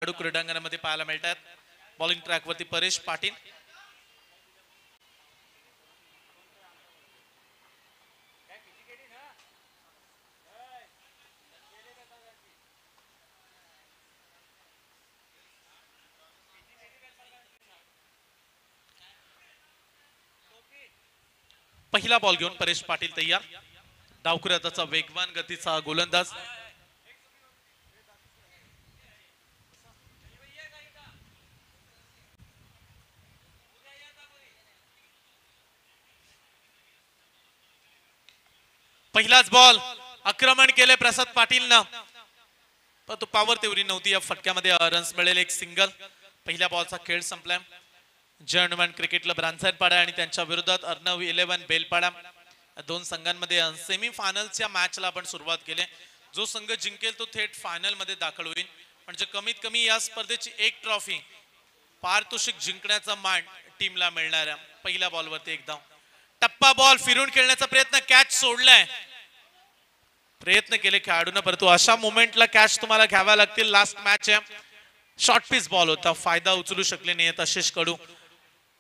खेळाडू क्रीडांगणामध्ये पाहायला मिळतात. बॉलिंग ट्रॅक वरती परेश पाटील. पहिला बॉल घेऊन परेश पाटील तयार. डावखुऱ्याचा वेगवान गतीचा गोलंदाज. पहिलाच बॉल आक्रमण केले प्रसाद पाटीलनं, पण तो पॉवर तेवढी नव्हती. या फटक्यामध्ये रन्स मिळेल, एक सिंगल. पहिल्या बॉलचा खेळ संपलाय. जय हनुमान क्रिकेट क्लब रांजणपाडा आणि त्यांच्या विरोधात अर्णव 11 बेलपाडा. दोन संघांमध्ये सेमी फायनलच्या मॅचला आपण सुरुवात केली. जो संघ जिंकेल तो थेट फायनल मध्ये दाखल होईल. म्हणजे कमीत कमी या स्पर्धेची एक ट्रॉफी पारितोषिक जिंकण्याचा मान टीमला मिळणार आहे. पहिल्या बॉलवरती एक धाव. टप्पा बॉल फिरून खेळण्याचा प्रयत्न, कॅच सोडलाय. प्रयत्न केले खेळाडूंना, परंतु अशा मोमेंटला कॅच तुम्हाला घ्याव्या लागतील. लास्ट मॅच आहे. शॉर्ट पिच बॉल होता, फायदा उचलू शकले नाही आशिष कडू.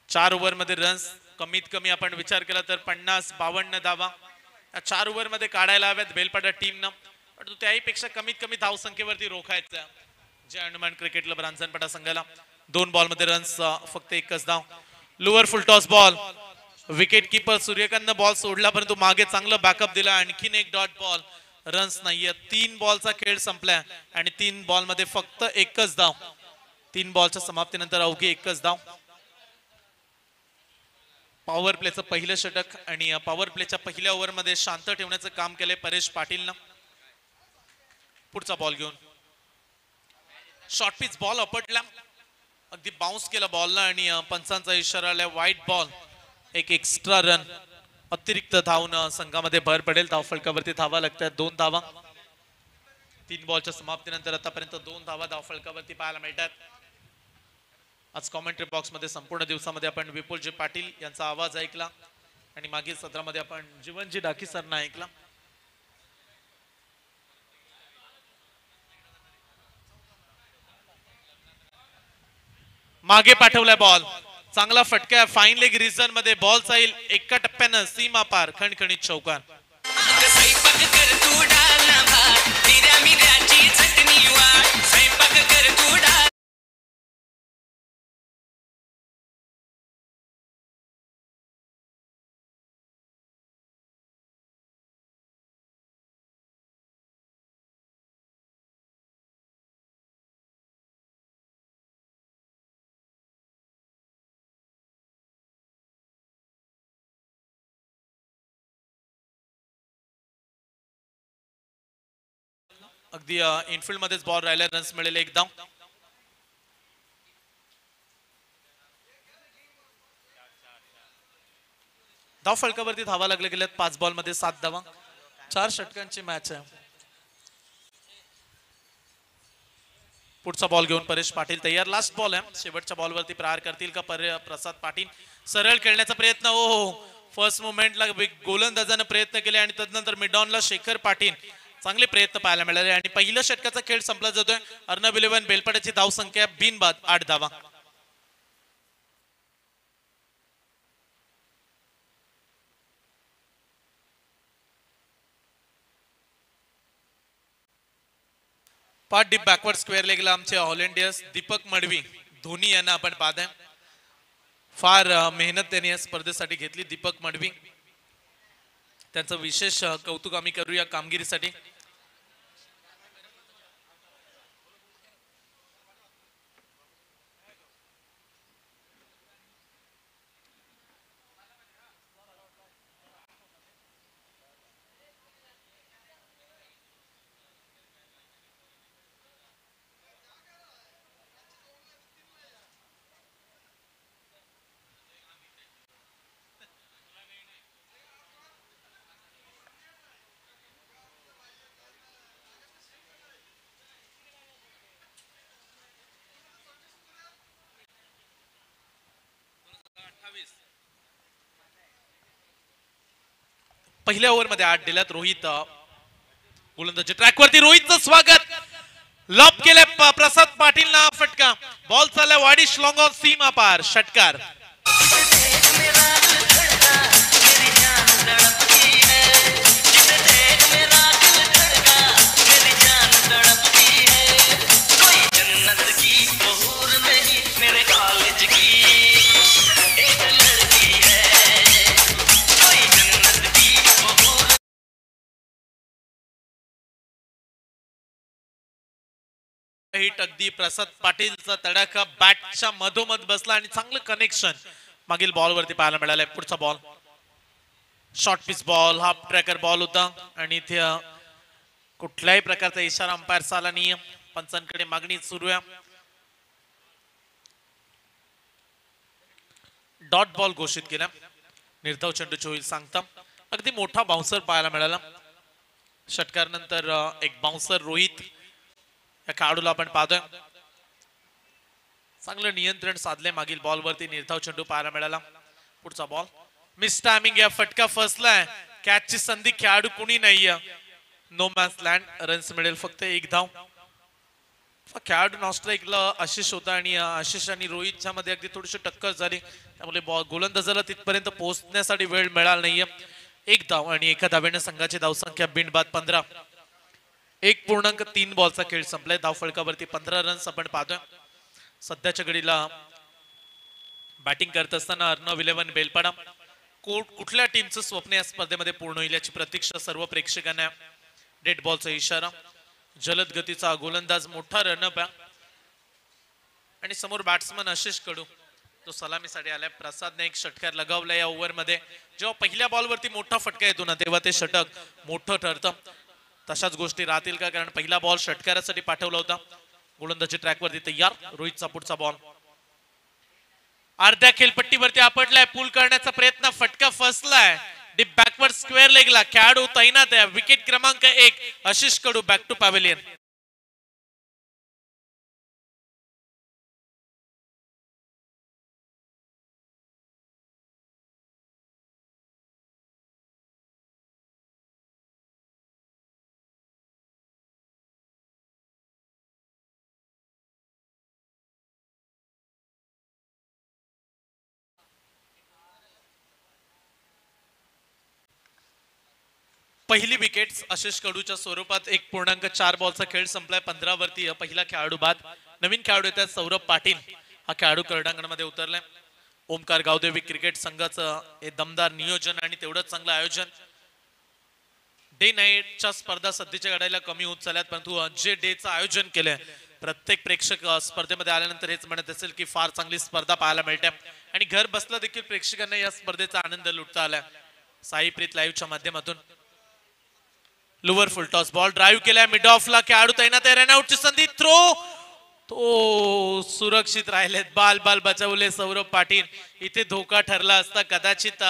4 ओव्हर मध्ये रन्स कमीत कमी आपण विचार केला तर 50-52 धावा 4 ओव्हर मध्ये काढायला हव्यात बेलपाडा टीमनं. परंतु त्याहीपेक्षा कमीत कमी धाव संख्येवरती रोखायचं जय हनुमान क्रिकेट क्लब रांजणपाडा संघाला. 2 बॉल मध्ये रन्स, फक्त एकच धाव. Lower full toss ball. Wicket keeper सूर्यकांतनं बॉल सोडला, परंतु मागे चांगलं बॅकअप दिला. आणखीन एक डॉट बॉल, रन्स नाहीये. 3 बॉलचा खेळ संपला आणि 3 बॉल मध्ये फक्त एकच धाव. 3 बॉलच्या समाप्तीनंतर अवघी एकच धाव. पॉवर प्लेचं पहिलं षटक आणि पॉवर प्लेच्या पहिल्या ओव्हर मध्ये शांत ठेवण्याचं काम केलंय परेश पाटीलनं. पुढचा बॉल घेऊन शॉर्ट पिच बॉल अपटला, अगदी बाउन्स केला बॉलला आणि पंचांचा इशारा आला, वाईट बॉल. एक एक्स्ट्रा रन, अतिरिक्त धावून संघामध्ये भर पडेल. धावफलकावरती धावा लागतात 2 धावा. 3 बॉलच्या समाप्तीनंतर आतापर्यंत 2 धावा धावफलकावरती पाहायला मिळतात. आज कॉमेंट्री बॉक्स मध्ये संपूर्ण दिवसामध्ये आपण विपुलजी पाटील यांचा आवाज ऐकला आणि मागील सत्रामध्ये आपण जीवनजी डाकी सरना ऐकला. मागे पाठवलाय बॉल, चांगला फटका. फाईन लेग रिझन मध्ये बॉल जाईल एका टप्प्यानं सीमा पार. खणखणीत चौकार. अगदी इनफिल्ड मध्येच बॉल राहिला, रन्स मिळेल एक धाव. धाव फलकावरती धावा लागले गेल्यात 5 बॉल मध्ये 7 धावा. 4 षटकांची मॅच आहे. पुढचा बॉल घेऊन परेश पाटील तयार. लास्ट बॉल आहे. शेवटच्या बॉलवरती प्रहार करतील का प्रसाद पाटील. सरळ खेळण्याचा प्रयत्न. ओ फर्स्ट मोमेंटला गोलंदाजाने प्रयत्न केले आणि तदनंतर मिडऑनला शेखर पाटील. चांगले प्रयत्न पाहायला मिळाले आणि पहिल्या षटकाचा खेळ संपला जातोय. अर्णव 11 बेलपाड्याची धाव संख्या बिनबाद 8 धावा. पाच डीप बॅकवर्ड स्क्वेअर लेगला आमचे ऑल इंडियस दीपक मडवी धोनी यांना आपण पाहताय. फार मेहनत त्यांनी या स्पर्धेसाठी घेतली. दीपक मडवी, त्यांचं विशेष कौतुक आम्ही करूया कामगिरीसाठी. पहिल्या ओव्हर मध्ये 8 दिल्यात. रोहित गोलंदाजी ट्रॅकवरती. रोहितचं स्वागत. लॉब केले प्रसाद पाटील ना फटका. बॉल चालला वाडिश लॉंग ऑन सीमा पार. षटकार. हिट अगदी प्रसाद पाटीलचा तडाखा बॅटच्या मधोमध बसला आणि चांगलं कनेक्शन मागील बॉल वरती पाहायला मिळालंय. पुढचा ball short pitch ball, half tracker ball होता आणि इथे कुठल्याही प्रकारचा इशारा अंपायरचा आला नाही. पंचांकडे मागणी सुरू आहे. डॉट बॉल घोषित केला. निर्धाव चेंडूची होईल सांगता. अगदी मोठा बाउन्सर पाहायला मिळाला. षटकार नंतर एक बाउन्सर रोहित या खेळाडूला आपण पाहतोय. चांगलं नियंत्रण साधले मागील बॉल वरती. निर्धाव चेंडू पाहायला मिळाला. पुढचा बॉल मिस टायमिंग. या फटका फसलाय. कॅचची संधी खेळाडू कुणी नाहीये. No man's land. रन्स मिळेल फक्त एक धाव. खेळाडू नॉस्ट्राईकला आशिष होता आणि आशिष आणि रोहितच्या मध्ये अगदी थोडीशी टक्कर झाली. त्यामुळे गोलंदाजाला तिथपर्यंत पोहोचण्यासाठी वेळ मिळाला नाहीये. एक धाव आणि एका धावेने संघाची धावसंख्या बिनबाद 15. 1.3 बॉलचा खेळ संपलाय. धावफलकावरती 15 रन्स आपण पाहतोय. सध्याच्या घडीला बॅटिंग करत असताना अर्णव 11 बेलपाडा. कुठल्या टीमचं स्वप्न या स्पर्धेमध्ये पूर्ण होईल याची प्रतीक्षा सर्व प्रेक्षकांना. डेड बॉलचा इशारा. जलद गतीचा गोलंदाज, मोठा रनअप आणि समोर बॅट्समन आशिष कडू तो सलामीसाठी आलाय. प्रसादने एक षटकार लगावला या ओव्हर मध्ये. जेव्हा पहिल्या बॉलवरती मोठा फटका येतो ना तेव्हा ते षटक मोठं ठरतं. तशाच गोष्टी राहतील का? कारण पहिला बॉल षटकारासाठी पाठवला होता. गोलंदाजी ट्रॅकवरती तयार. रोहितचा पुढचा बॉल अर्ध्या खेळपट्टीवरती आपटलाय. पूल करण्याचा प्रयत्न. फटका फसलाय. डीप बॅकवर्ड स्क्वेअर लेगला. खेळाडू तैनात आहे. विकेट क्रमांक 1 Ashish Kadu back to pavilion. पहिली विकेट आशिष कडूच्या स्वरूपात. 1.4 बॉलचा खेळ संपलाय. 15 वरती पहिला खेळाडू बाद. नवीन खेळाडू येतात सौरभ पाटील. हा खेळाडू क्रीडांगणामध्ये उतरलाय. ओमकार गावदेवी क्रिकेट संघाचं हे दमदार नियोजन आणि तेवढंच चांगलं आयोजन. डे नाईटच्या स्पर्धा सध्याच्या घडायला कमी होत चालल्यात, परंतु जे डेचं आयोजन केलंय प्रत्येक प्रेक्षक स्पर्धेमध्ये आल्यानंतर हेच म्हणत असेल की फार चांगली स्पर्धा पाहायला मिळते आणि घर बसला देखील प्रेक्षकांना या स्पर्धेचा आनंद लुटता आलाय. साई प्रीत लाईव्हच्या माध्यमातून lower full toss ball drive केलाय. मिड ऑफला खेळाडू तैनात आहे. रनआउटची संधी. थ्रो तो सुरक्षित राहिलेत. बाल बचावले सौरभ पाटील. इथे धोका ठरला असता कदाचित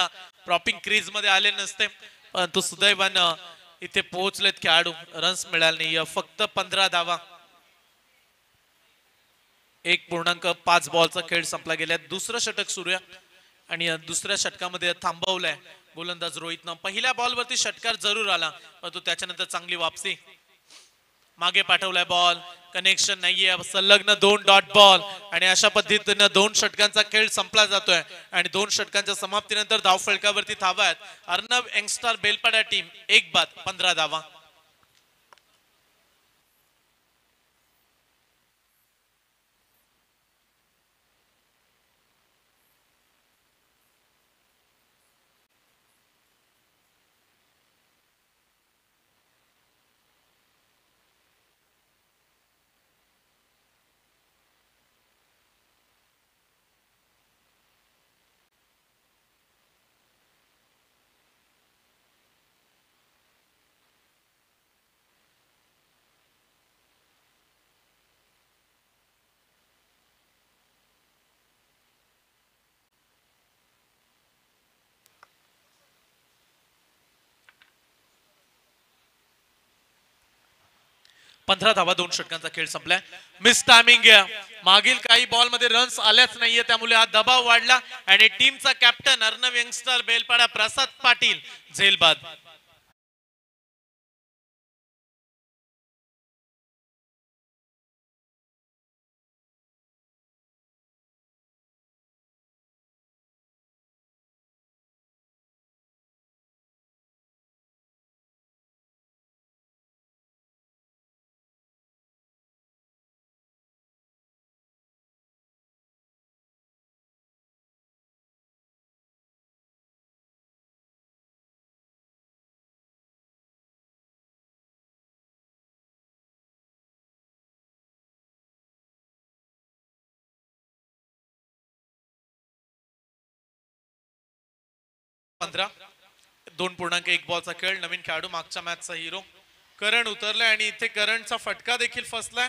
प्रॉपिंग क्रीज मध्ये आले नसते, परंतु सुदैवानं इथे पोहोचलेत खेळाडू. रन्स मिळाले नाही. फक्त 15 धावा. 1.5 बॉलचा खेळ संपला गेला. दुसरं षटक सुरू आहे आणि दुसऱ्या षटकामध्ये थांबवलंय गोलंदाज रोहितनं. पहिल्या बॉलवरती षटकार जरूर आला, परंतु त्याच्यानंतर चांगली वापसी. मागे पाठवलाय बॉल. कनेक्शन नाहीये. संलग्न 2 डॉट बॉल आणि अशा पद्धतीने 2 षटकांचा खेळ संपला जातोय आणि 2 षटकांच्या समाप्तीनंतर धावफलकावरती धावा आहेत. अर्णव यंगस्टर बेलपाडा टीम 1 बाद 15 धावा. पंधरा धावा 2 षटकांचा खेळ संपलाय. Miss timing. मागील काही बॉल मध्ये रन्स आल्याच नाहीये, त्यामुळे हा दबाव वाढला आणि टीमचा कॅप्टन अर्णव यंगस्टर बेलपाडा प्रसाद पाटील झेलबाद. 15. 2.1 बॉलचा खेळ. नवीन खेळाडू मागच्या मॅचचा हिरो करण उतरलाय आणि इथे करणचा फटका देखील फसलाय.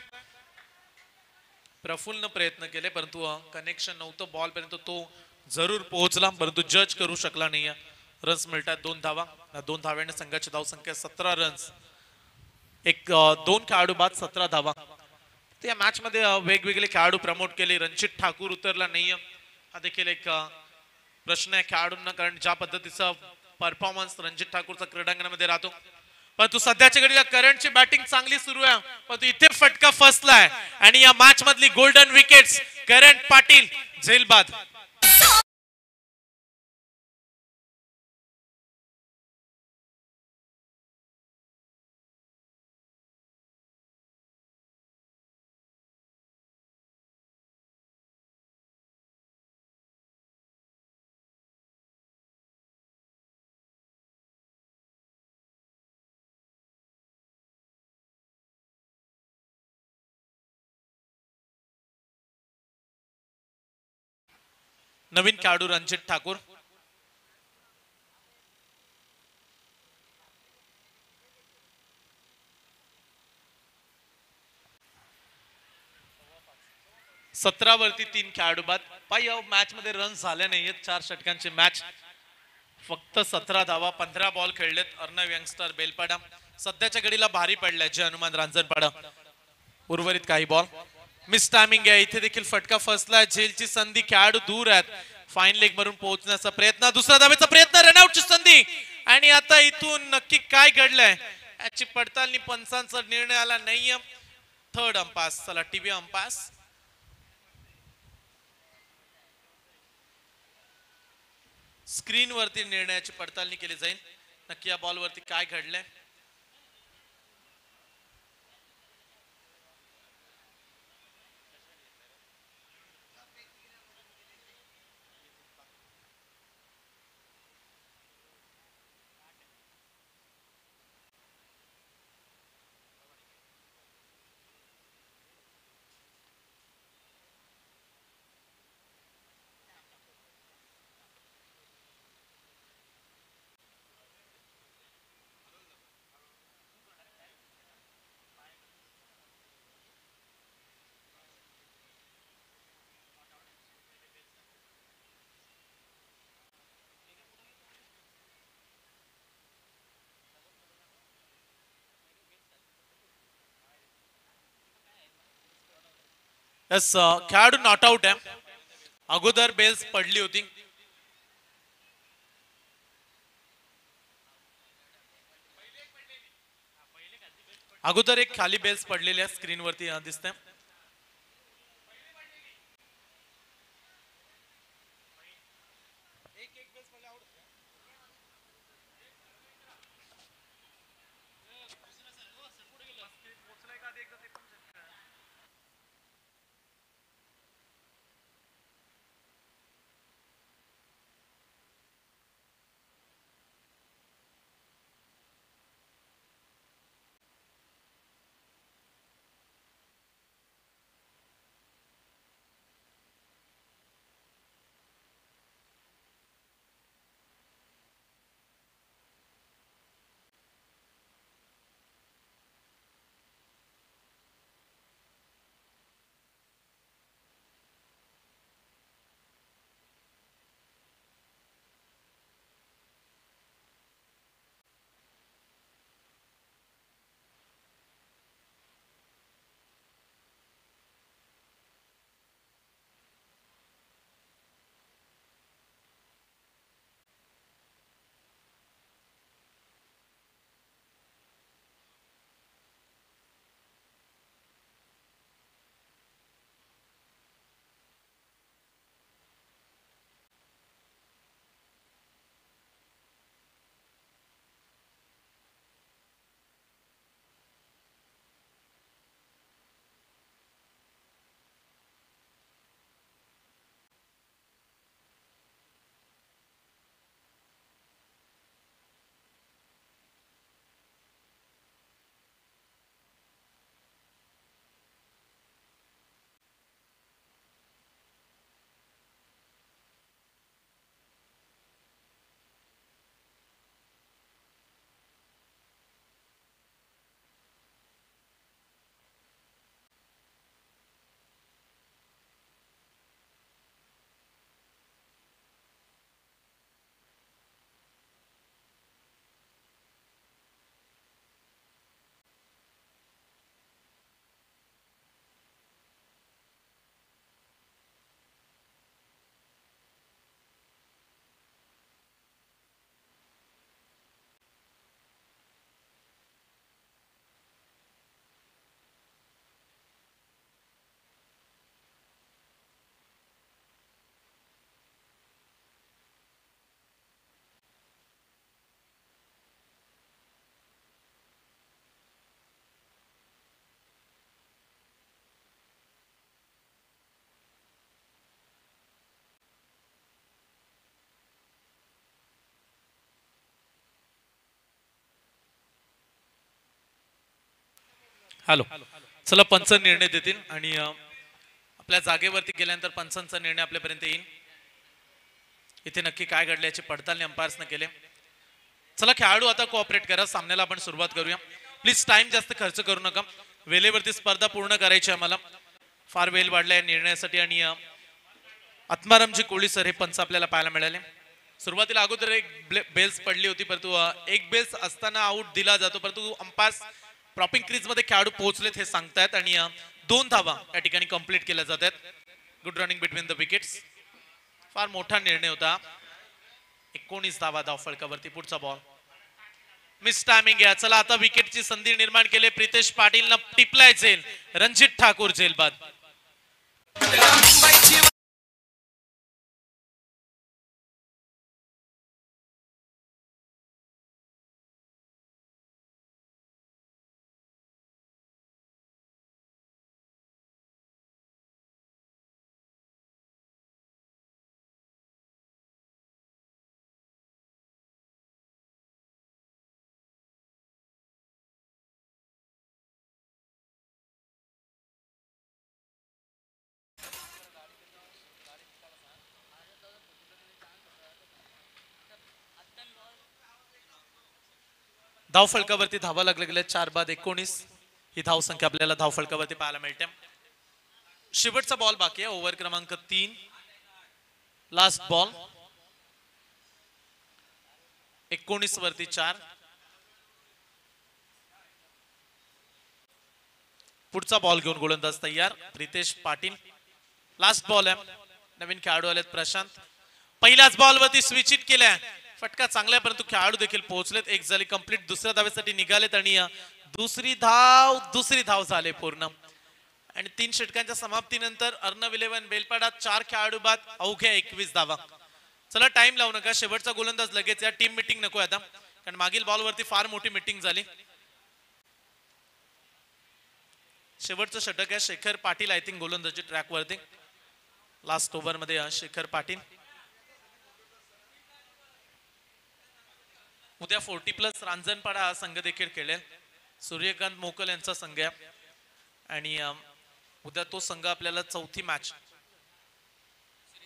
प्रफुल्लनं प्रयत्न केले परंतु कनेक्शन नव्हतं बॉल पर्यंत, तो जरूर पोहोचला परंतु जज करू शकला नाही. रन्स मिळतात 2 धावा. 2 धाव्याने संघाची धावसंख्या 17 रन्स. एक 2 खेळाडू बाद 17 धावा. त्या मॅच मध्ये वेगवेगळे खेळाडू प्रमोट केले. रणजित ठाकूर उतरला नाही, हा देखील एक प्रश्न आहे खेळाडूंना, कारण ज्या पद्धतीचा परफॉर्मन्स रणजित ठाकूरचा क्रीडांगणामध्ये राहतो. परंतु सध्याच्या घडीला करंटची बॅटिंग चांगली सुरू आहे, परंतु इथे फटका फसलाय आणि या मॅच मधली गोल्डन विकेट्स करंट पाटील झेलबाद. नवीन खेळाडू रणजित ठाकूर. वरती 3 खेळाडू बाद. पाहिजे मॅच मध्ये रन झाले नाहीयेत. 4 षटकांची मॅच, फक्त 17 धावा. 15 बॉल खेळलेत. अर्णव यंगस्टर बेलपाडा सध्याच्या घडीला भारी पडलाय. जय हनुमान रांजणपाडा. उर्वरित काही बॉल मिस टायमिंग आहे. इथे देखील फटका फसलाय. झेलची संधी, खेळाडू दूर आहेत. फाईन लेग मरून पोहोचण्याचा प्रयत्न, दुसरा धावेचा प्रयत्न, रनआउटची संधी. आणि आता इथून नक्की काय घडलंय याची पडताळणी पंचांचा निर्णय आला नाहीये. थर्ड अंपास, चला टीव्ही अंपास. स्क्रीन वरती निर्णयाची पडताळणी केली जाईल. नक्की या बॉल वरती काय घडलंय. यस, खेळाडू नॉट आउट आहे. अगोदर बेल्स पडली होती. अगोदर एक खाली बेल्स पडलेली आहे, स्क्रीन वरती दिसते. हॅलो. चला पंच निर्णय देतील आणि आपल्या जागेवरती गेल्यानंतर पंचांचा निर्णय आपल्यापर्यंत येईल. इथे नक्की काय घडले याची पडताळणी अंपायर्सने केले. चला खेळाडू आता कोऑपरेट करा. सामन्याला आपण सुरुवात करूया. प्लीज टाइम जास्त खर्च करू नका. वेळेवरती स्पर्धा पूर्ण करायची आम्हाला. फार वेळ वाढला या निर्णयासाठी आणि आत्मारामजी कोळी सर हे पंच आपल्याला पाहायला मिळाले. सुरुवातीला अगोदर एक बेल्स पडली होती, परंतु एक बेल्स असताना आउट दिला जातो, परंतु अंपायर्स प्रॉपिंग क्रीज मध्ये खेळाडू पोहोचलेत हे सांगतायत आणि 2 धावा या ठिकाणी कंप्लीट केल्या जात आहेत. Good running between the wickets. फार मोठा निर्णय होता. 19 धावा धावफलकावरती. पुढचा बॉल मिस टायमिंग आहे. चला आता विकेटची संधी निर्माण केली. प्रितेश पाटील न टिपलाय झेल. रणजित ठाकूर झेल बाद. धावफलकावरती धावा लागल्या गेल्या 4 बाद 19 ही धाव संख्या आपल्याला धावफलकावरती पाहायला मिळते. शेवटचा बॉल बाकी आहे. ओव्हर क्रमांक 3. Last ball. 19 वरती 4. पुढचा बॉल घेऊन गोलंदाज तयार. प्रितेश पाटील. लास्ट बॉल आहे. नवीन खेळाडू आलेत प्रशांत. पहिल्याच बॉल वरती स्विच इट केलाय. फटका चांगला आहे, परंतु खेळाडू देखील पोहोचलेत. एक झाली कंप्लीट. दुसऱ्या धावेसाठी निघालेत आणि दुसरी धाव झाले पूर्ण. आणि 3 षटकांच्या समाप्तीनंतर अर्णव 11 बेलपाडा 4 खेळाडू बाद अवघ्या 21 धावा. चला टाइम लावू नका. शेवटचा गोलंदाज लगेच या. टीम मिटिंग नको आता, कारण मागील बॉल वरती फार मोठी मिटिंग झाली. शेवटचं षटक आहे. शेखर पाटील आय थिंक गोलंदाजी ट्रॅक वरती. लास्ट ओव्हर मध्ये शेखर पाटील. उद्या 40+ रांजणपाडा हा संघ देखील खेळेल. सूर्यकांत मोकल यांचा संघ आहे आणि उद्या तो संघ आपल्याला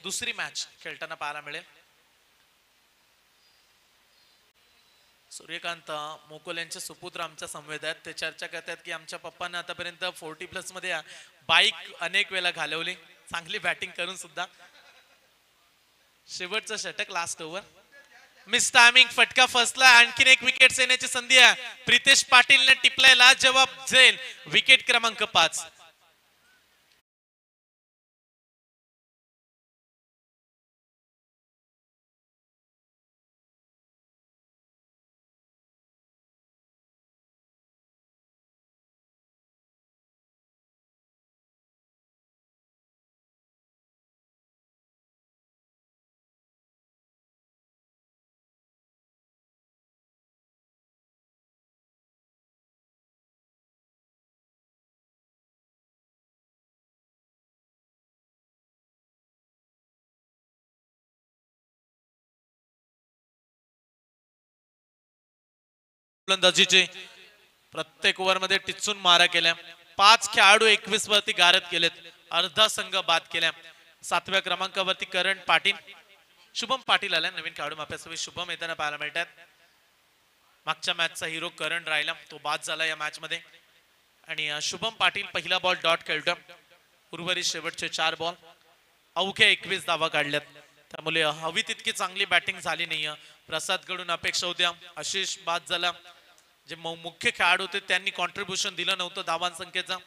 दुसरी मॅच खेळताना पाहायला मिळेल. सूर्यकांत मोकल यांचे सुपुत्र आमच्या समवेत आहेत. ते चर्चा करतात की आमच्या पप्पांना आतापर्यंत 40+ मध्ये बाईक अनेक वेळा घालवली, चांगली बॅटिंग करून सुद्धा. शेवटचं षटक लास्ट ओव्हर. Miss timing. फटका फसला. आणखीन एक विकेट येण्याची संधी आहे. प्रितेश पाटीलने टिपलायला जवाब झेल. विकेट क्रमांक 5. गोलंदाजीचे प्रत्येक ओव्हर मध्ये टिचून मारा केल्या. 5 खेळाडू 21 वरती गारद केलेत. अर्धा संघ बाद केल्या. 7व्या क्रमांकावरती करण पाटील. शुभम पाटील आल्या नवीन खेळाडू. माप्यासोबत शुभम येताना पाहायला मिळतात. मागच्या मॅचचा हिरो करण राहिला, तो बाद झाला या मॅच मध्ये. आणि शुभम पाटील पहिला बॉल डॉट खेळतो. उर्वरित शेवटचे 4 बॉल अवघ्या 21 धावा काढल्यात. त्यामुळे हवी तितकी चांगली बॅटिंग झाली नाही. प्रसाद कडून अपेक्षा होत्या. आशिष बाद झाला. जे मुख्य खेळाडू होते त्यांनी कॉन्ट्रीब्युशन दिलं नव्हतं धावांसंख्येचा.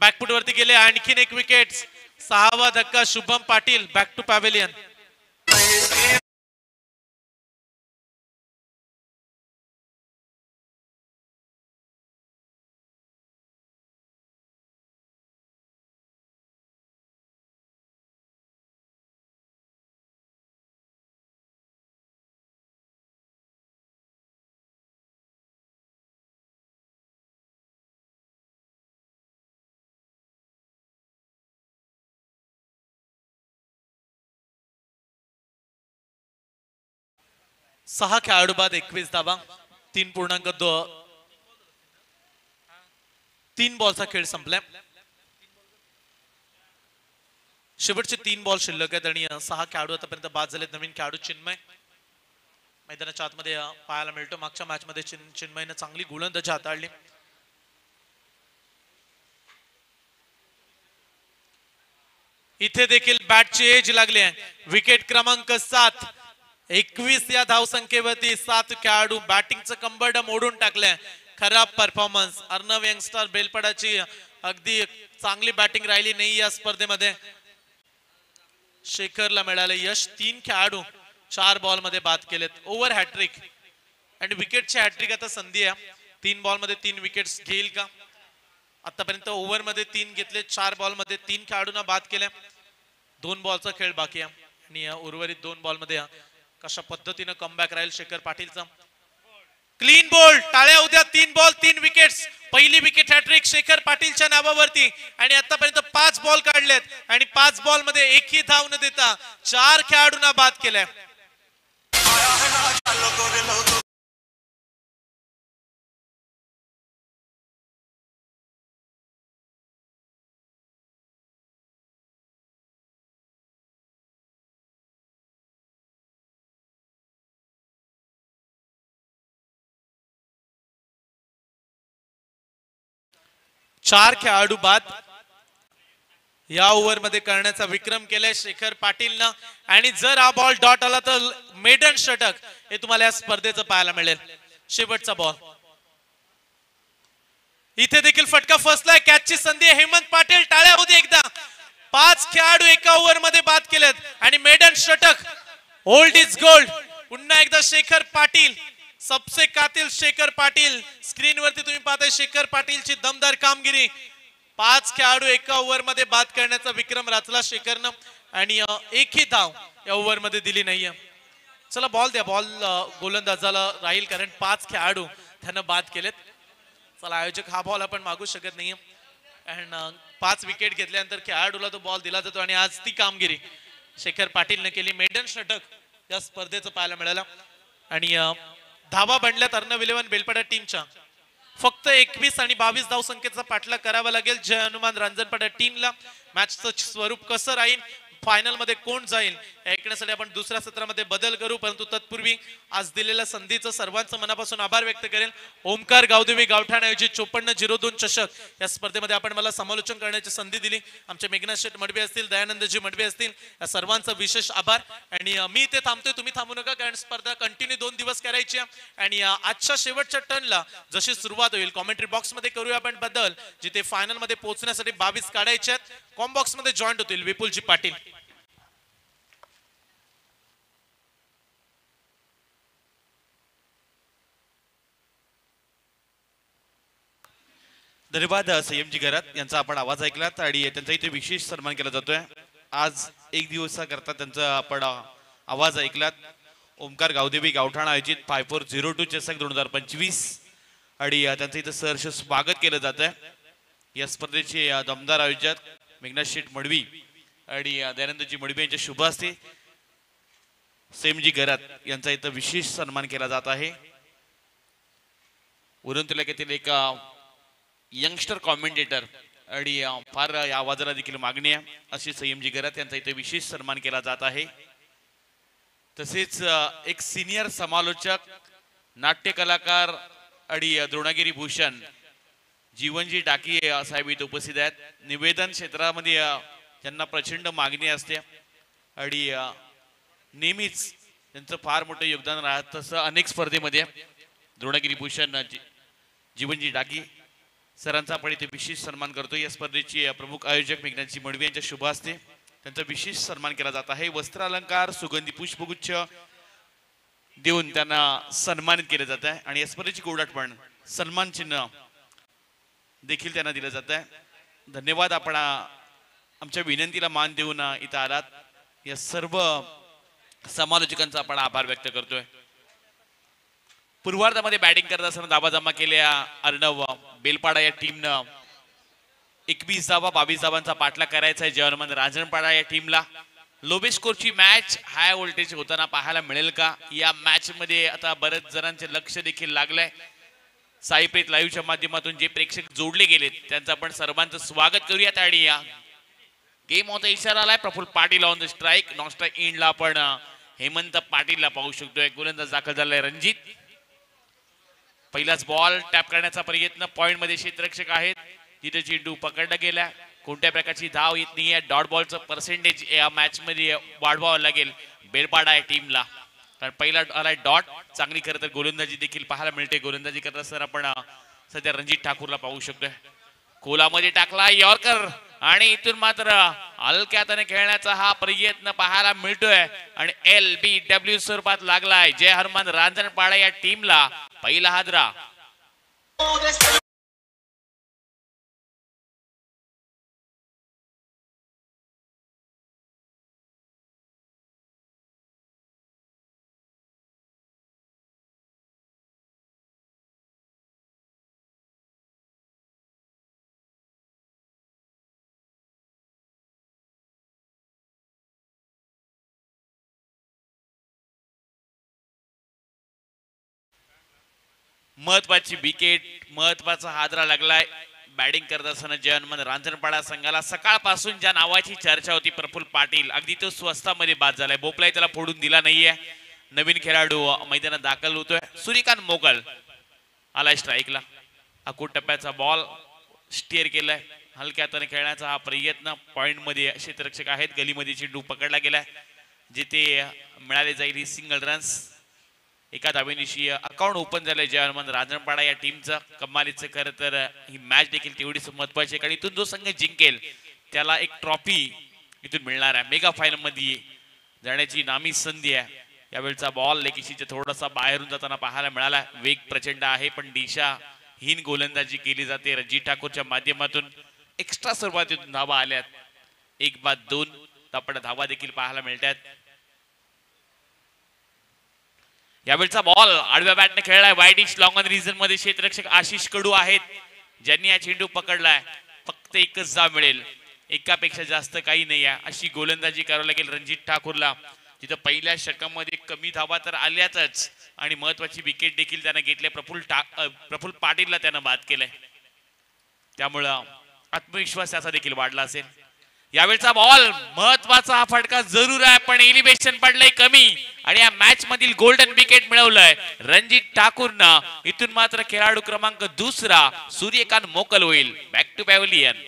बॅकफुट वरती गेले. आणखीन एक विकेट. 6वा धक्का. Shubham Patil back to pavilion. सहा खेळाडू बाद 21 धावा. 3.2 3 बॉलचा खेळ संपलाय. शेवटचे 3 बॉल शिल्लक आहेत आणि 6 खेळाडू आतापर्यंत बाद झालेत. नवीन खेळाडू चिन्मय मैदानाच्या आतमध्ये पाहायला मिळतो. मागच्या मॅच मध्ये चिन्मयने चांगली गोलंदाजी हाताळली. इथे देखील बॅटची एज लागली आहे. विकेट क्रमांक 7. 21 या धावसंख्येवरती 7 खेळाडू बॅटिंगचं कंबरड मोडून टाकलंय. खराब परफॉर्मन्स. अर्णव यंगस्टर बेलपडाची अगदी चांगली बॅटिंग राहिली नाही या स्पर्धेमध्ये. शेखरला मिळाले यश. 3 खेळाडू 4 बॉल मध्ये बाद केलेत. ओव्हर हॅट्रिक आणि विकेटची हॅट्रिक आता संधी आहे. 3 बॉल मध्ये 3 विकेट्स घेईल का? आतापर्यंत ओव्हर मध्ये 3 घेतले. 4 बॉल मध्ये 3 खेळाडूंना बाद केले. 2 बॉलचा खेळ बाकी आहे आणि उर्वरित 2 बॉल मध्ये कशा पद्धतीने कमबॅक राहील शेखर पाटीलचा. Clean bowled. टाळ्या उद्या. 3 बॉल 3 विकेट्स. पहिली विकेट हॅट्रिक शेखर पाटीलच्या नावावरती आणि आतापर्यंत 5 बॉल काढलेत आणि 5 बॉल मध्ये एकही धाव न देता 4 खेळाडूंना बाद केलंय. चार खेळाडू बाद या ओव्हर मध्ये करण्याचा विक्रम केलाय शेखर पाटीलनं आणि जर हा बॉल डॉट आला तर मेडन षटक हे तुम्हाला या स्पर्धेचं पाहायला मिळेल. शेवटचा बॉल. इथे देखील फटका फसलाय. कॅचची संधी. हेमंत पाटील. टाळ्या होते एकदा. 5 खेळाडू एका ओव्हर मध्ये बाद केलेत आणि मेडन षटक. Old is gold. पुन्हा एकदा शेखर पाटील. सबसे कातिल शेखर पाटील. स्क्रीन वरती तुम्ही पाहताय शेखर पाटीलची दमदार कामगिरी. 5 खेळाडू एका ओव्हर मध्ये बाद करण्याचा विक्रम रचला शेखरनं आणि एकही धाव या ओव्हर मध्ये दिली नाहीये. चला बॉल द्या. बॉल गोलंदाजाला राहील कारण 5 खेळाडू त्यांना बाद केलेत. चला आयोजक हा बॉल आपण मागू शकत नाहीये कारण 5 विकेट घेतल्यानंतर खेळाडूला तो बॉल दिला जातो आणि आज ती कामगिरी शेखर पाटीलने केली. मेडन षटक या स्पर्धेचं पाहायला मिळालं आणि धावा बनल्यात अर्णव इलेव्हन बेलपाडा टीमच्या. फक्त 21 आणि 22 धाव संख्येचा पाठलाग करावा लागेल जय हनुमान रांजणपाडा टीमला. मॅचचं स्वरूप कसं राहील, फायनल मध्ये कोण जाईल ऐकण्यासाठी आपण दुसऱ्या सत्रामध्ये बदल करू. परंतु तत्पूर्वी आज दिलेल्या संधीचं सर्वांचं मनापासून आभार व्यक्त करेल. ओमकार गावदेवी गावठाण ऐवजी 5402 चषक या स्पर्धेमध्ये आपण मला समालोचन करण्याची संधी दिली. आमचे मेघनाथ शेठ मडबे असतील, दयानंदजी मडबे असतील, या सर्वांचा विशेष आभार. आणि मी इथे थांबतोय. तुम्ही थांबू नका कारण स्पर्धा कंटिन्यू 2 दिवस करायची आहे आणि आजच्या शेवटच्या टर्नला जशी सुरुवात होईल कॉमेंट्री बॉक्स मध्ये करूया आपण बदल. जिथे फायनल मध्ये पोहोचण्यासाठी 22 काढायचे आहेत. कॉम बॉक्स मध्ये जॉईंट होतील विपुलजी पाटील. धन्यवाद संयमजी घरात यांचा आपण आवाज ऐकलात आणि त्यांचा इथे विशेष सन्मान केला जातोय. आज 1 दिवसाकरता त्यांचा आपण आवाज ऐकलात. ओमकार गावदेवी गावठाण आयोजित 5402 चषक 2025 आणि त्यांचं इथं सहर्ष स्वागत केलं जात आहे. या स्पर्धेचे दमदार आयोजक मेघनाथ शेठ मडवी आणि दयानंदजी मडवी यांच्या शुभ हस्ते संयमजी घरात यांचा इथं विशेष सन्मान केला जात आहे. उरण तालुक्यातील एक यंगस्टर कॉमेंटेटर आणि फार या आवाजाला देखील मागणी आहे अशी संयमजी घरात यांचा इथे विशेष सन्मान केला जात आहे. तसेच एक सिनियर समालोचक, नाट्य कलाकार आणि द्रोणागिरी भूषण जीवनजी डाकी साहेब इथे उपस्थित आहेत. निवेदन क्षेत्रामध्ये त्यांना प्रचंड मागणी असते आणि नेहमीच त्यांचं फार मोठं योगदान राहत. तसं अनेक स्पर्धेमध्ये द्रोणागिरी भूषण जीवनजी डाकी सरांचा आपण इथे विशेष सन्मान करतो. या स्पर्धेचे प्रमुख आयोजक मेघनाथजी मडवी यांच्या शुभ हस्ते त्यांचा विशेष सन्मान केला जात आहे. वस्त्र अलंकार, सुगंधी पुष्पगुच्छ देऊन त्यांना सन्मानित केले जात आहे आणि या स्पर्धेची गोडाटपण सन्मान चिन्ह देखील त्यांना दिलं जात आहे. धन्यवाद. आपण आमच्या विनंतीला मान देऊन इथं आलात. या सर्व समालोचकांचा आपण आभार व्यक्त करतोय. पूर्वार्धामध्ये बॅटिंग करत असताना धावा जमा केल्या अर्णव बेलपाडा या टीमनं. 21 धावा 22 धावांचा पाठलाग करायचा आहे जय हनुमान रांजणपाडा या टीमला. लोबे स्कोरची मॅच हाय व्होल्टेज होताना पाहायला मिळेल का? या मॅच मध्ये आता बरेच जणांचे लक्ष देखील लागलंय. साईप्रीत लाईव्हच्या माध्यमातून जे प्रेक्षक जोडले गेलेत त्यांचं आपण सर्वांचं स्वागत करूयात. आणि या गेम होता इशारा आलाय. Praful Patil on the strike. Non strike एंडला आपण हेमंत पाटीलला पाहू शकतोय. गोलंदाज दाखल झालाय रणजित. पहिलाच बॉल टॅप करण्याचा प्रयत्न. पॉइंट मध्ये क्षेत्ररक्षक आहेत. तिथे चेंडू पकडला गेला. कोणत्या प्रकारची धाव येत नाहीये. डॉट बॉलचं पर्सेंटेज या मॅच मध्ये वाढवावं लागेल. बेलपाडा आहे टीमला, कारण पहिला आलाय डॉट. चांगली खरं तर गोलंदाजी देखील पाहायला मिळते. गोलंदाजी करत असताना आपण सध्या रणजित ठाकूरला पाहू शकतोय. कोलामध्ये टाकला यॉर्कर आणि इथून मात्र हलक्या हाताने खेळण्याचा हा प्रयत्न पाहायला मिळतोय. आणि LBW स्वरूपात लागलाय. जय हनुमान रांजणपाडा या टीमला पहिला हादरा. महत्वाची विकेट, महत्वाचा हादरा लागलाय. बॅटिंग करत असताना जय हनुमान रांजणपाडा संघाला सकाळपासून ज्या नावाची चर्चा होती प्रफुल्ल पाटील, अगदी तो स्वस्तामध्ये बाद झालाय. बोपलाही त्याला फोडून दिला नाहीये. नवीन खेळाडू मैदानात दाखल होतोय. सूर्यकांत मोगल आलाय स्ट्राईकला. अकूट टप्प्याचा बॉल स्टिअर केलाय. हलक्या हाताने खेळण्याचा हा प्रयत्न. पॉइंट मध्ये क्षेत्ररक्षक आहेत. गलीमध्ये चेंडू पकडला गेलाय. जिथे मिळाले जाईल ही सिंगल रन्स. एका धावेनिशी अकाउंट ओपन झालंय जय हनुमान रांजणपाडा या टीमचं. कमालीचं खरं तर ही मॅच देखील तेवढीच महत्वाची आहे, कारण इथून जो संघ जिंकेल त्याला एक ट्रॉफी इथून मिळणार आहे. मेगा फायनल मध्ये जाण्याची नामी संधी आहे. यावेळचा बॉल लेकिशीच्या थोडासा बाहेरून जाताना पाहायला मिळाला. वेग प्रचंड आहे पण दिशाहीन गोलंदाजी केली जाते. रणजित ठाकूरच्या माध्यमातून एक्स्ट्रा स्वरूपातून धावा आल्यात. 1-2 आपण धावा देखील पाहायला मिळतात. यावेळचा बॉल आडव्या बॅटने खेळलाय. वाईडिश लॉंग ऑन रिजन मध्ये क्षेत्ररक्षक आशिष कडू आहेत ज्यांनी हा चेंडू पकडलाय. फक्त एकच धाव मिळेल, एकापेक्षा जास्त काही नाही आहे अशी गोलंदाजी करावी लागेल रणजित ठाकूरला. तिथं पहिल्या षटकामध्ये कमी धावा तर आल्याच आणि महत्वाची विकेट देखील त्यानं घेतली. प्रफुल्ल पाटीलला त्यानं बाद केलंय. त्यामुळं आत्मविश्वास त्याचा देखील वाढला असेल. यावेळचा बॉल महत्वाचा हा फटका जरूर आहे पण एलिव्हेशन पडलंय कमी आणि या मॅच मधील गोल्डन विकेट मिळवलंय रणजित ठाकूरनं. इथून मात्र खेळाडू क्रमांक 2 सूर्यकांत मोकल होईल. Back to pavilion.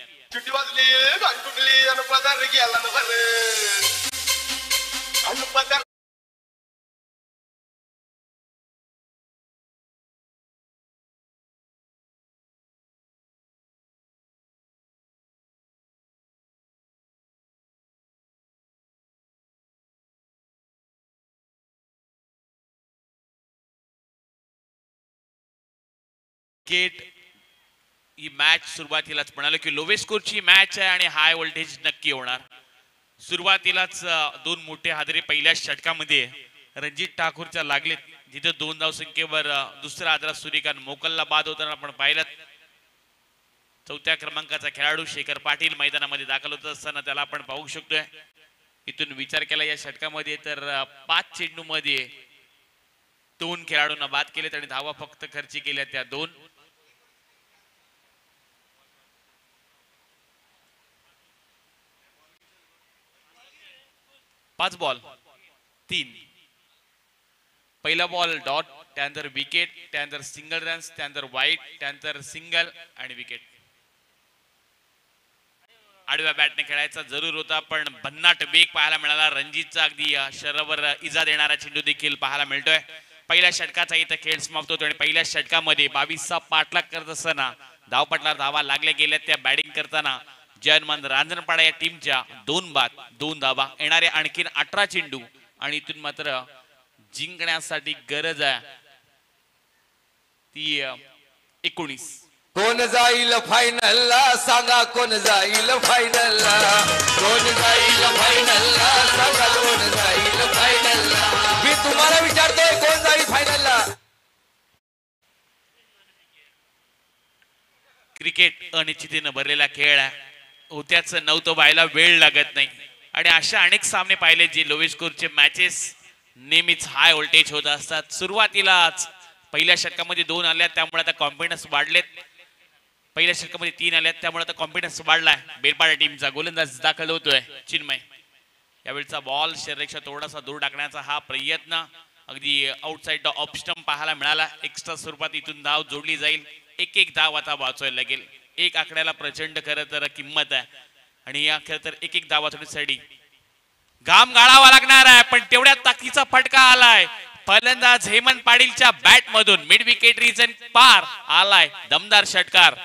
विकेट ही मॅच सुरुवातीलाच म्हणालो की लोवेस्ट स्कोरची मॅच आहे आणि हाय व्होल्टेज नक्की होणार. सुरुवातीलाच 2 मोठे हादरे पहिल्या षटकामध्ये रणजित ठाकूरच्या लागलेत. जिथे 2 धावसंख्येवर दुसरा हादरा सूर्यकांत मोकलला बाद होताना आपण पाहिलं. 4थ्या क्रमांकाचा खेळाडू शेखर पाटील मैदानामध्ये दाखल होत असताना त्याला आपण पाहू शकतोय. इथून विचार केला या षटकामध्ये तर 5 चेंडू मध्ये 2 खेळाडूंना बाद केलेत आणि धावा फक्त खर्ची केल्या त्या 2. पाच बॉल 3. पहिला बॉल डॉट, त्यानंतर विकेट, त्यानंतर सिंगल रन्स, त्यानंतर वाईट, त्यानंतर सिंगल आणि विकेट. आडव्या बॅटने खेळायचा जरूर होता पण भन्नाट वेग पाहायला मिळाला. रणजितचा अगदी शरीरावर इजा देणारा चेंडू देखील पाहायला मिळतोय. पहिल्या षटकाचा इथं खेळ समाप्त होतो आणि पहिल्या षटकामध्ये 22चा पाठलाग करत असताना धावपटला धावा लागल्या गेल्या. त्या बॅटिंग करताना जय हनुमान रांजणपाडा या टीमच्या 2 बाद 2 धावा. येणारे आणखीन 18 चेंडू आणि इथून मात्र जिंकण्यासाठी गरज आहे ती 19. कोण जाईल फायनलला सांगा, कोण जाईल फायनलला, कोण जाईल फायनलला सांगा, कोण जाईल फायनलला. मी तुम्हाला विचारतोय कोण जाईल फायनलला. क्रिकेट अनिश्चितीनं भरलेला खेळ आहे. होत्याच नव्हतं व्हायला वेळ लागत नाही आणि अशा अनेक सामने पाहिले जे लोवेस्ट स्कोरचे मॅचेस नेहमीच हाय व्होल्टेज होत असतात. सुरुवातीलाच पहिल्या षटकामध्ये 2 आल्या त्यामुळे आता कॉन्फिडन्स वाढलेत. पहिल्या षटकामध्ये 3 आल्यात त्यामुळे आता कॉन्फिडन्स वाढलाय. बेलपाडा टीमचा गोलंदाज दाखल होतोय चिन्मय. यावेळचा बॉल शरीरेक्षा थोडासा दूर टाकण्याचा हा प्रयत्न अगदी आउटसाइड ऑफ स्टंप पाहायला मिळाला. एक्स्ट्रा स्वरूपात इथून धाव जोडली जाईल. एक धाव आता वाचवायला लागेल. एक आकड्याला प्रचंड खरं तर किंमत आहे आणि या खरं तर एक धाव वाचवण्यासाठी घाम गाळावा लागणार आहे. पण तेवढ्या ताकदीचा फटका आलाय. फलंदाज हेमंत पाटीलच्या बॅट मधून मिड विकेट रिजन पार आलाय. दमदार षटकार.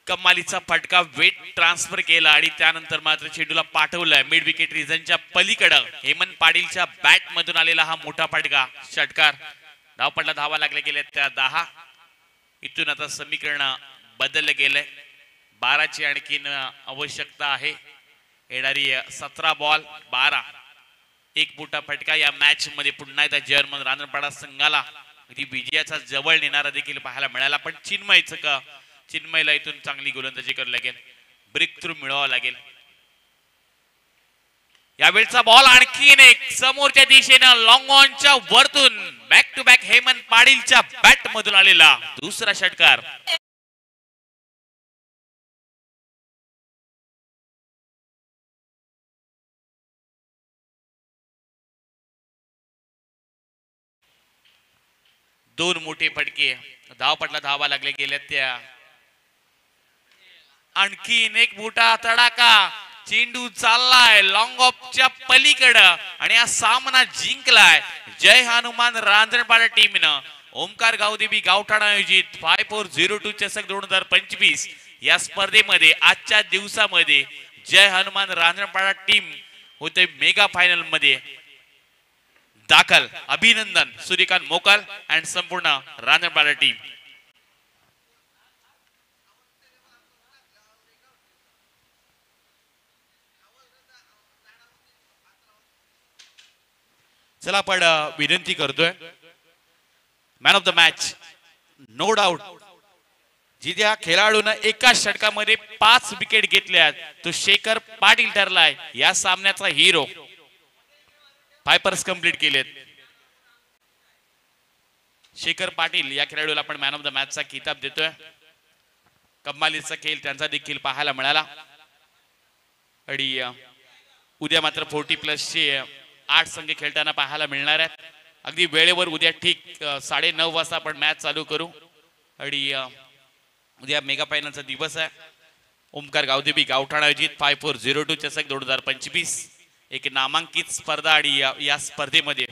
कमालीचा फटका वेट ट्रान्सफर केला आणि त्यानंतर मात्र चेंडूला पाठवलाय मिड विकेट रिजनच्या पलीकडं. हेमंत पाटीलच्या बॅट मधून आलेला हा मोठा फटका षटकार. धावपटला धावा लागल्या गेल्या त्या 10. इथून आता समीकरण बदललं गेलंय. 12ची आणखीन आवश्यकता आहे. येणारी 17 बॉल 12. एक मोठा फटका या मॅच मध्ये पुन्हा एकदा जर्मन रांजणपाडा संघाला अगदी विजयाचा जवळ नेणारा देखील पाहायला मिळाला. पण चिन्मयला इथून चांगली गोलंदाजी करावी लागेल. ब्रेक थ्रू मिळवावं लागेल. यावेळचा बॉल आणखीन एक समोरच्या दिशेनं लॉंग ऑनच्या वरतून बॅक टू बॅक हेमंत पाटीलच्या बॅट मधून आलेला दुसरा षटकार. दोन मोठे फटके. धावपटला धावा लागले गेल्या त्या. आणखीन एक मोठा तडाका. चेंडू चाललाय लॉंग ऑफच्या पलीकडं आणि हा सामना जिंकलाय जय हनुमान रांजणपाडा टीमनं. ओमकार गावदेवी गावठाण आयोजित 5402 चषक 2025 या स्पर्धेमध्ये आजच्या दिवसामध्ये जय हनुमान रांजणपाडा टीम होते मेगा फायनल मध्ये दाखल. अभिनंदन सूर्यकांत मोकाल अँड संपूर्ण रांजणपाडा टीम. चला आपण विनंती करतोय man of the match no doubt जिथे खेळाडूने एका षटकामध्ये 5 विकेट घेतल्या तो शेखर पाटील ठरलाय या सामन्याचा हिरो. फायपर्स कंप्लीट केलेत. शेखर पाटील या खेळाडूला आपण मॅन ऑफ द मॅचचा किताब देतोय. कमालीचा खेळ त्यांचा देखील पाहायला मिळाला आणि उद्या मात्र 40+ चे 8 संघ खेळताना पाहायला मिळणार आहेत. अगदी वेळेवर उद्या ठीक 9:30 वाजता आपण मॅच चालू करू आणि उद्या मेगा फायनलचा दिवस आहे. ओमकार गावदेवी गावठाण आयोजित 5402 चषक 2025 एक नामांकित स्पर्धा आणि या स्पर्धेमध्ये